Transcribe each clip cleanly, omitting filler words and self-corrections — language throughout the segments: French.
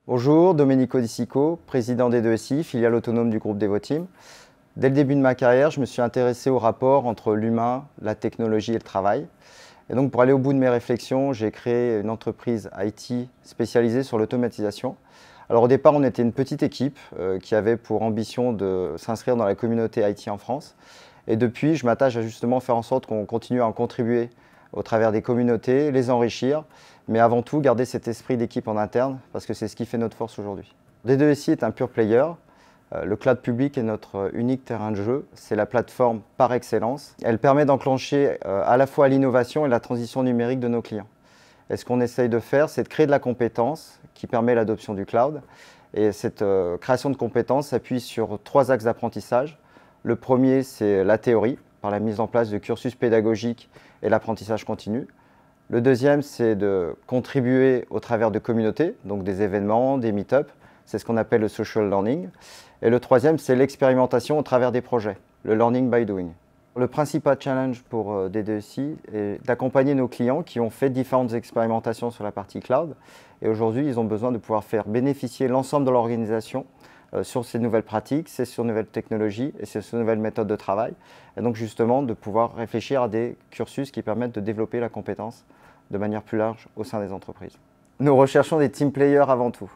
Bonjour, Domenico Di Sico, président d'E2SI, filiale autonome du groupe Devoteam. Dès le début de ma carrière, je me suis intéressé au rapport entre l'humain, la technologie et le travail. Et donc pour aller au bout de mes réflexions, j'ai créé une entreprise IT spécialisée sur l'automatisation. Alors au départ, on était une petite équipe qui avait pour ambition de s'inscrire dans la communauté IT en France. Et depuis, je m'attache à justement faire en sorte qu'on continue à en contribuer au travers des communautés, les enrichir, mais avant tout garder cet esprit d'équipe en interne parce que c'est ce qui fait notre force aujourd'hui. D2SI est un pure player. Le cloud public est notre unique terrain de jeu, c'est la plateforme par excellence. Elle permet d'enclencher à la fois l'innovation et la transition numérique de nos clients. Et ce qu'on essaye de faire, c'est de créer de la compétence qui permet l'adoption du cloud. Et cette création de compétences s'appuie sur 3 axes d'apprentissage. Le premier, c'est la théorie, par la mise en place de cursus pédagogiques et l'apprentissage continu. Le deuxième, c'est de contribuer au travers de communautés, donc des événements, des meet-up. C'est ce qu'on appelle le social learning. Et le troisième, c'est l'expérimentation au travers des projets, le learning by doing. Le principal challenge pour D2SI est d'accompagner nos clients qui ont fait différentes expérimentations sur la partie cloud. Et aujourd'hui, ils ont besoin de pouvoir faire bénéficier l'ensemble de l'organisation sur ces nouvelles pratiques, ces nouvelles technologies et ces nouvelles méthodes de travail. Et donc justement, de pouvoir réfléchir à des cursus qui permettent de développer la compétence de manière plus large au sein des entreprises. Nous recherchons des team players avant tout.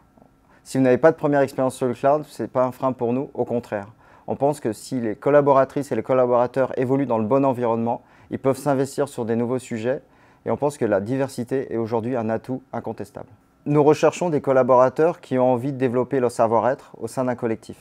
Si vous n'avez pas de première expérience sur le cloud, ce n'est pas un frein pour nous, au contraire. On pense que si les collaboratrices et les collaborateurs évoluent dans le bon environnement, ils peuvent s'investir sur des nouveaux sujets et on pense que la diversité est aujourd'hui un atout incontestable. Nous recherchons des collaborateurs qui ont envie de développer leur savoir-être au sein d'un collectif.